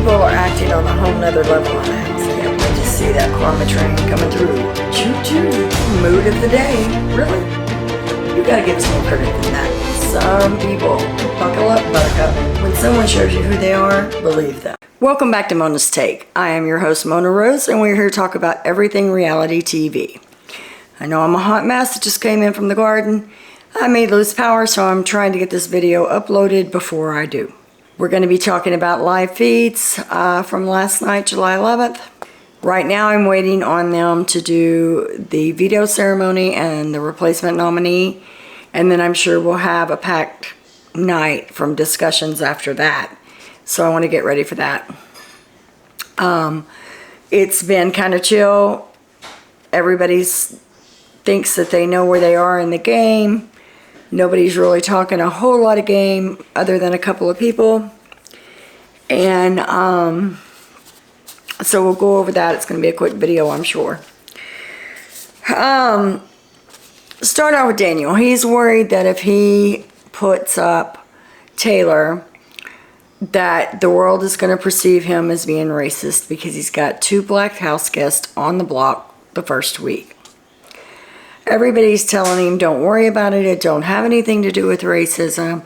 people are acting on a whole nother level on that. So, yeah, I just see that karma train coming through. Choo-choo. Mood of the day. Really? You gotta give us more credit than that. Some people, buckle up, buttercup. When someone shows you who they are, believe them. Welcome back to Mona's Take. I am your host, Mona Rose, and we're here to talk about everything reality TV. I know I'm a hot mess that just came in from the garden. I may lose power, so I'm trying to get this video uploaded before I do. We're going to be talking about live feeds from last night, July 11th. Right now, I'm waiting on them to do the veto ceremony and the replacement nominee, and then I'm sure we'll have a packed night from discussions after that. So I want to get ready for that. It's been kind of chill. Everybody thinks that they know where they are in the game. Nobody's really talking a whole lot of game other than a couple of people. And so we'll go over that. It's going to be a quick video, I'm sure. Start out with Daniel. He's worried that if he puts up Taylor, that the world is going to perceive him as being racist because he's got 2 black house guests on the block the first week. Everybody's telling him, don't worry about it. It don't have anything to do with racism.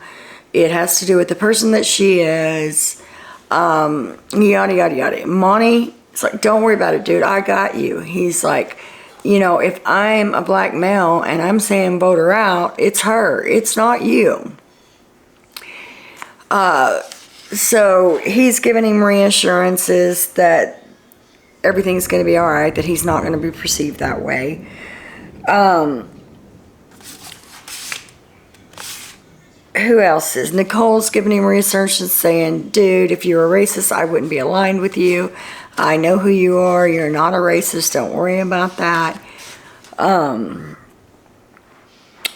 It has to do with the person that she is. Yada, yada, yada. Monty, it's like, don't worry about it, dude. I got you. He's like, you know, if I'm a black male and I'm saying vote her out, it's her. It's not you. So he's giving him reassurances that everything's going to be all right, that he's not going to be perceived that way. Who else is? Nicole's giving him reassurances saying, dude, if you're a racist, I wouldn't be aligned with you. I know who you are. You're not a racist. Don't worry about that.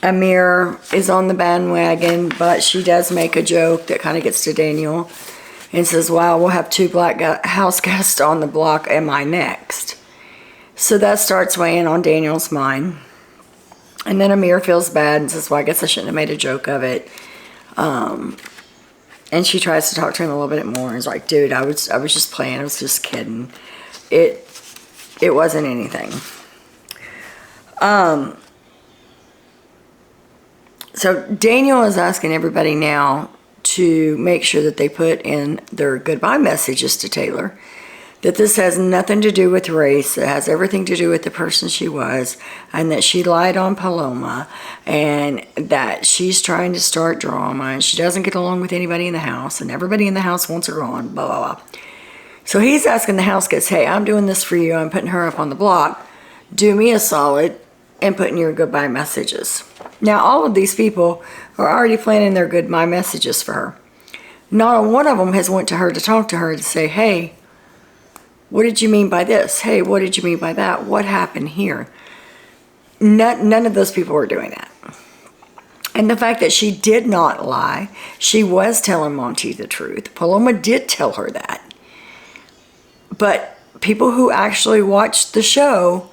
Amir is on the bandwagon, but she does make a joke that kind of gets to Daniel and says, wow, we'll have 2 black house guests on the block. Am I next? So that starts weighing on Daniel's mind. And then Amir feels bad and says, well, I guess I shouldn't have made a joke of it. And she tries to talk to him a little bit more. And is like, dude, I was just playing. I was just kidding. It wasn't anything. So Daniel is asking everybody now to make sure that they put in their goodbye messages to Taylor. That this has nothing to do with race. It has everything to do with the person she was, and that she lied on Paloma, and that she's trying to start drama, and she doesn't get along with anybody in the house, and everybody in the house wants her gone, blah, blah, blah. So he's asking the house guests, hey, I'm doing this for you. I'm putting her up on the block. Do me a solid and put in your goodbye messages. Now, all of these people are already planning their goodbye messages for her. Not one of them has went to her to talk to her to say, hey, what did you mean by this? Hey, what did you mean by that? What happened here? None of those people were doing that. And the fact that she did not lie, she was telling Monty the truth. Paloma did tell her that. But people who actually watched the show,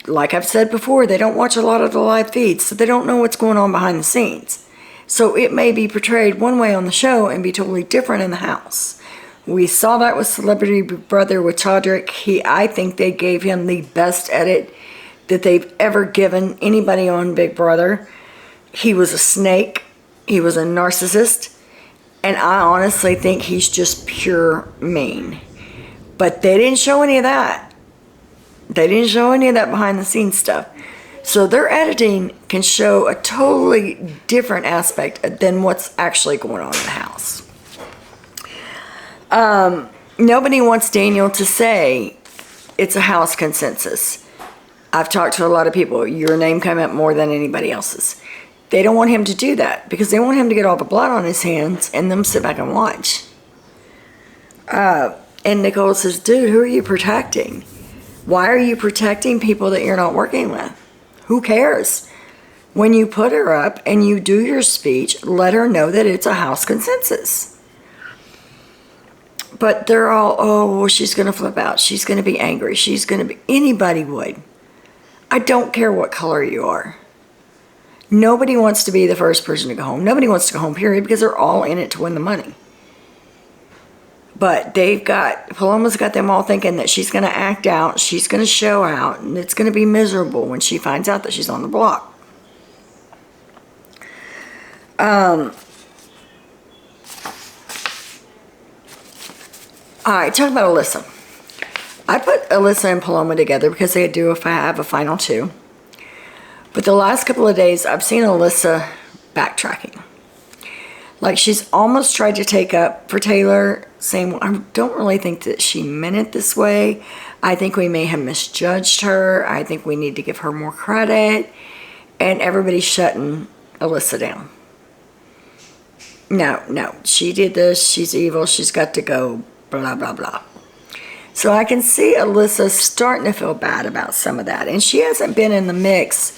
like I've said before, they don't watch a lot of the live feeds, so they don't know what's going on behind the scenes. So it may be portrayed one way on the show and be totally different in the house. We saw that with Celebrity Big Brother with Todrick. I think they gave him the best edit that they've ever given anybody on Big Brother. He was a snake. He was a narcissist. And I honestly think he's just pure mean. But they didn't show any of that. They didn't show any of that behind the scenes stuff. So their editing can show a totally different aspect than what's actually going on in the house. Nobody wants Daniel to say it's a house consensus. I've talked to a lot of people. Your name came up more than anybody else's. They don't want him to do that because they want him to get all the blood on his hands and them sit back and watch. And Nicole says, dude, who are you protecting? Why are you protecting people that you're not working with? Who cares? When you put her up and you do your speech, let her know that it's a house consensus. But they're all, oh, well, she's going to flip out. She's going to be angry. She's going to be, anybody would. I don't care what color you are. Nobody wants to be the first person to go home. Nobody wants to go home, period, because they're all in it to win the money. But Paloma's got them all thinking that she's going to act out, she's going to show out, and it's going to be miserable when she finds out that she's on the block. Alright, talk about Alyssa. I put Alyssa and Paloma together because they do have a final two. But the last couple of days, I've seen Alyssa backtracking. Like, she's almost tried to take up for Taylor, saying, well, I don't really think that she meant it this way. I think we may have misjudged her. I think we need to give her more credit. And everybody's shutting Alyssa down. No, she did this. She's evil. She's got to go. Blah, blah, blah. So I can see Alyssa starting to feel bad about some of that. And she hasn't been in the mix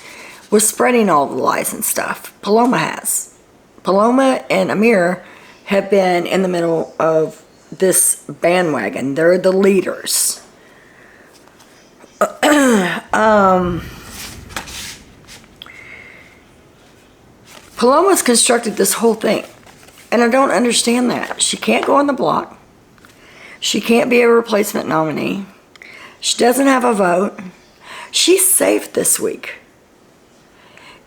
with spreading all the lies and stuff. Paloma has. Paloma and Amir have been in the middle of this bandwagon. They're the leaders. Paloma's constructed this whole thing. And I don't understand that. She can't go on the block. She can't be a replacement nominee. She doesn't have a vote. She's safe this week.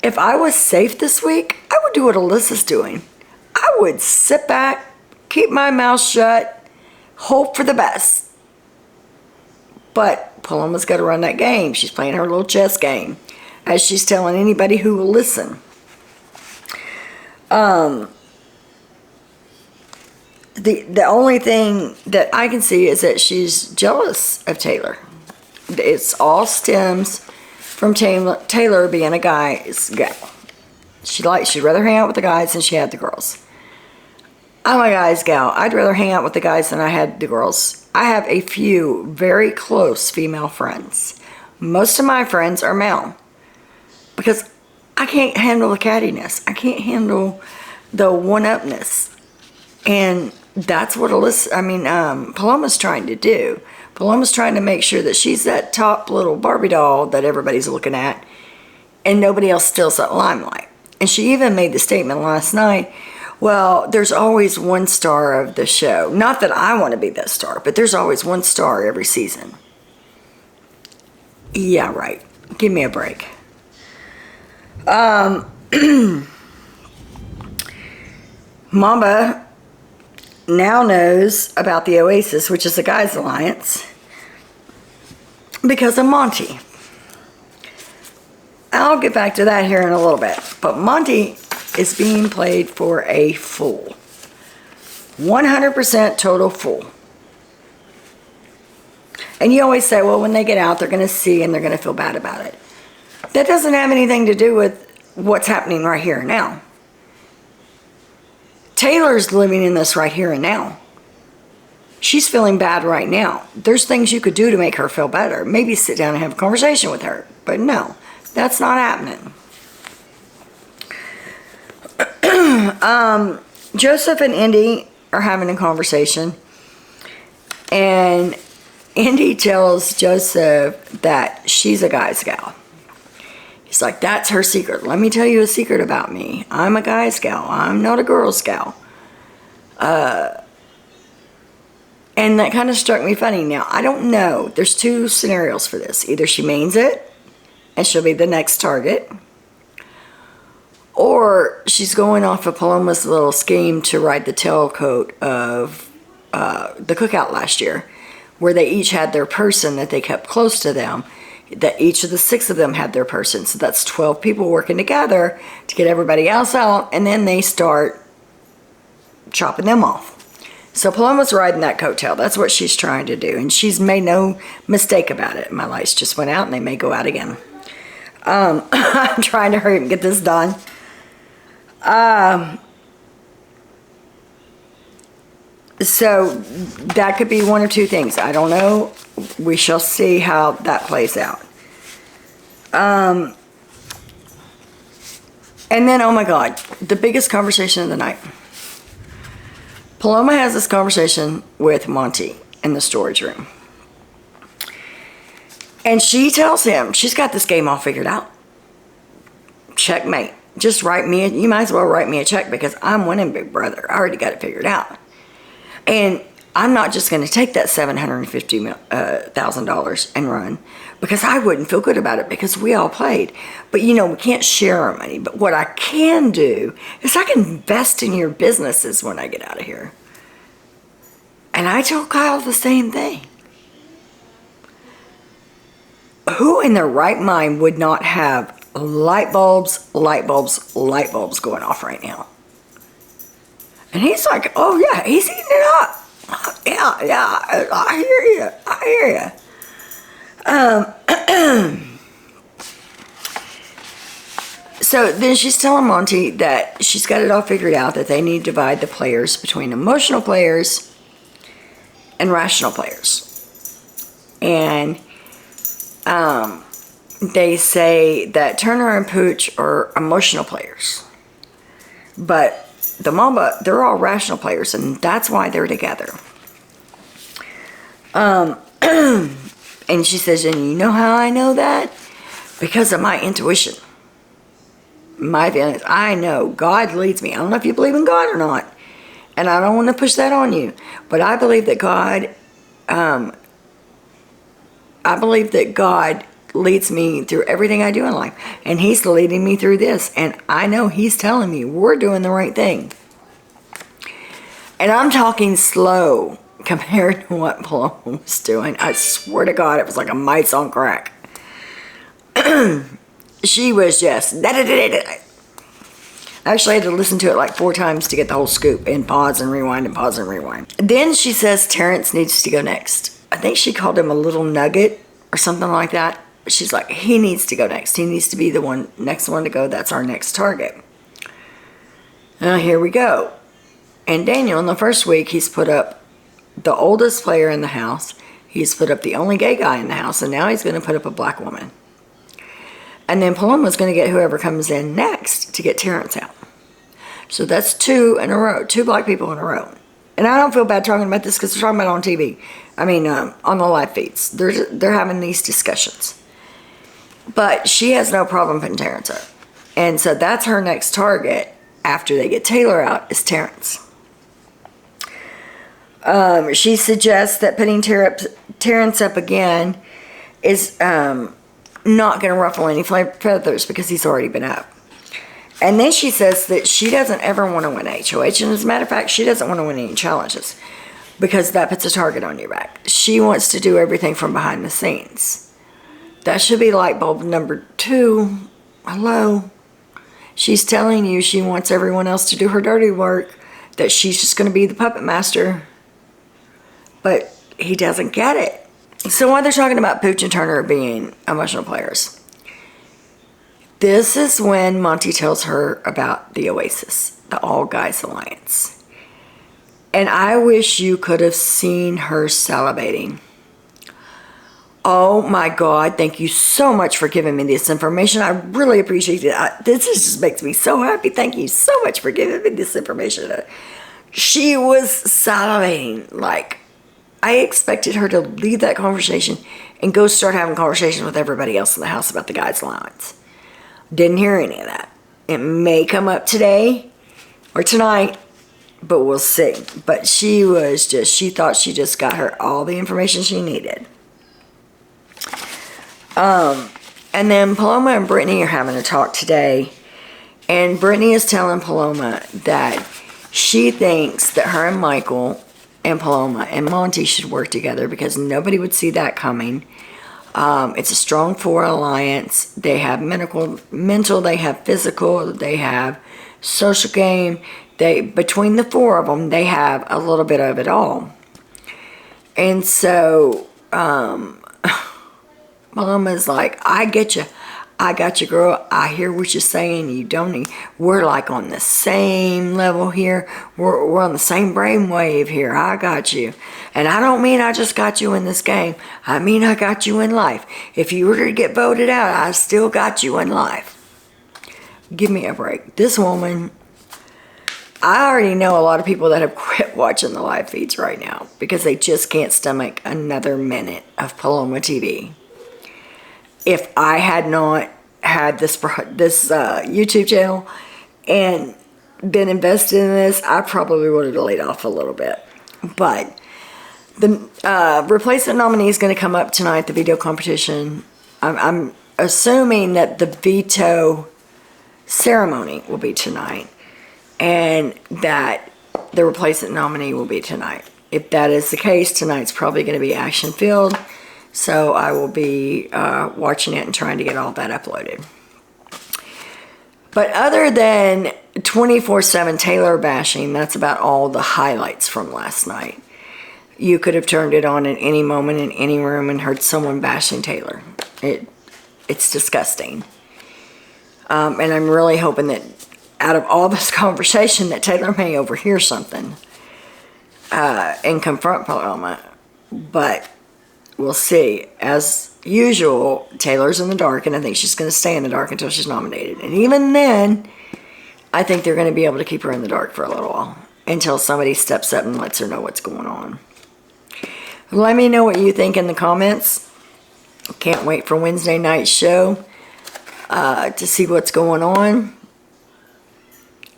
If I was safe this week, I would do what Alyssa's doing. I would sit back, keep my mouth shut, hope for the best. But Paloma's got to run that game. She's playing her little chess game, as she's telling anybody who will listen. The only thing that I can see is that she's jealous of Taylor. It's all stems from Taylor being a guy's gal. She'd rather hang out with the guys than she had the girls. I'm a guy's gal. I'd rather hang out with the guys than I had the girls. I have a few very close female friends. Most of my friends are male. Because I can't handle the cattiness. I can't handle the one-upness. And that's what Paloma's trying to do. Paloma's trying to make sure that she's that top little Barbie doll that everybody's looking at, and nobody else steals that limelight. And she even made the statement last night, well, there's always one star of the show. Not that I want to be that star, but there's always one star every season. Yeah, right. Give me a break. Mamba now knows about the Oasis, which is the guys' alliance, because of Monty. I'll get back to that here in a little bit. But Monty is being played for a fool. 100% total fool. And you always say, well, when they get out, they're going to see and they're going to feel bad about it. That doesn't have anything to do with what's happening right here and now. Taylor's living in this right here and now. She's feeling bad right now. There's things you could do to make her feel better. Maybe sit down and have a conversation with her. But no, that's not happening. Joseph and Indy are having a conversation. And Indy tells Joseph that she's a guy's gal. He's like, that's her secret. Let me tell you a secret about me. I'm a guy's gal. I'm not a girl's gal. And that kind of struck me funny. Now, I don't know. There's two scenarios for this. Either she means it, and she'll be the next target. Or she's going off of Paloma's little scheme to ride the tailcoat of the cookout last year, where they each had their person that they kept close to them. That each of the 6 of them had their person. So that's 12 people working together to get everybody else out, and then they start chopping them off. So Paloma's riding that coattail. That's what she's trying to do, and she's made no mistake about it. My lights just went out, and they may go out again. I'm trying to hurry up and get this done. So that could be one of two things. I don't know. We shall see how that plays out. And then, oh my God, the biggest conversation of the night. Paloma has this conversation with Monty in the storage room. And she tells him, she's got this game all figured out. Checkmate. Just you might as well write me a check because I'm winning, big brother. I already got it figured out. And I'm not just going to take that $750,000 and run, because I wouldn't feel good about it, because we all played. But we can't share our money. But what I can do is I can invest in your businesses when I get out of here. And I told Kyle the same thing. Who in their right mind would not have light bulbs going off right now? And he's like, oh yeah, he's eating it up. Yeah, I hear you. So then she's telling Monty that she's got it all figured out, that they need to divide the players between emotional players and rational players. And they say that Turner and Pooch are emotional players. But the Mamba, they're all rational players, and that's why they're together. And she says, and you know how I know that? Because of my intuition. My feelings. I know God leads me. I don't know if you believe in God or not, and I don't want to push that on you, but I believe that God leads me through everything I do in life, and he's leading me through this, and I know he's telling me we're doing the right thing. And I'm talking slow compared to what Paloma was doing. I swear to God, it was like a mice on crack. She was just I actually had to listen to it like 4 times to get the whole scoop, and pause and rewind and pause and rewind. Then she says Terrence needs to go next. I think she called him a little nugget or something like that. She's like, he needs to go next. He needs to be the next one to go. That's our next target. Now here we go. And Daniel, in the first week, he's put up the oldest player in the house. He's put up the only gay guy in the house. And now he's going to put up a black woman. And then Paloma's going to get whoever comes in next to get Terrence out. So that's 2 in a row. 2 black people in a row. And I don't feel bad talking about this because they're talking about it on TV. I mean, on the live feeds. They're having these discussions. But she has no problem putting Terrence up. And so that's her next target after they get Taylor out, is Terrence. She suggests that putting Terrence up again is not going to ruffle any feathers because he's already been up. And then she says that she doesn't ever want to win HOH. And as a matter of fact, she doesn't want to win any challenges because that puts a target on your back. She wants to do everything from behind the scenes. That should be light bulb number 2. Hello. She's telling you she wants everyone else to do her dirty work, that she's just going to be the puppet master. But he doesn't get it. So while they're talking about Pooch and Turner being emotional players, this is when Monty tells her about the Oasis, the All Guys Alliance. And I wish you could have seen her salivating. Oh my God, thank you so much for giving me this information. I really appreciate it. This just makes me so happy. Thank you so much for giving me this information. She was salivating. Like, I expected her to leave that conversation and go start having conversations with everybody else in the house about the Guys Allowance. Didn't hear any of that. It may come up today or tonight, but we'll see. But she thought she just got her all the information she needed. And then Paloma and Brittany are having a talk today, and Brittany is telling Paloma that she thinks that her and Michael and Paloma and Monty should work together because nobody would see that coming. It's a strong 4 alliance. They have mental, they have physical, they have social game. Between the 4 of them, they have a little bit of it all. And so, Mama's like, I get you. I got you, girl. I hear what you're saying. You don't need. We're like on the same level here. We're on the same brainwave here. I got you. And I don't mean I just got you in this game. I mean I got you in life. If you were to get voted out, I still got you in life. Give me a break. This woman, I already know a lot of people that have quit watching the live feeds right now because they just can't stomach another minute of Paloma TV. If I had not had this YouTube channel and been invested in this, I probably would have laid off a little bit. But The replacement nominee is going to come up tonight, the veto competition. I'm assuming that the veto ceremony will be tonight and that the replacement nominee will be tonight. If that is the case, tonight's probably going to be action-filled, so I will be watching it and trying to get all that uploaded. But other than 24/7 Taylor bashing, that's about all the highlights from last night. You could have turned it on at any moment in any room and heard someone bashing Taylor. It's disgusting. And I'm really hoping that out of all this conversation that Taylor may overhear something and confront Paloma. But we'll see. As usual, Taylor's in the dark, and I think she's going to stay in the dark until she's nominated. And even then, I think they're going to be able to keep her in the dark for a little while until somebody steps up and lets her know what's going on. Let me know what you think in the comments. Can't wait for Wednesday night's show to see what's going on.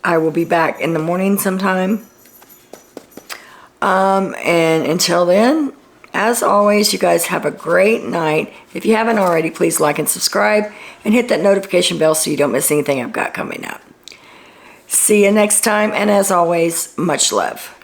I will be back in the morning sometime. And until then, as always, you guys have a great night. If you haven't already, please like and subscribe and hit that notification bell so you don't miss anything I've got coming up. See you next time, and as always, much love.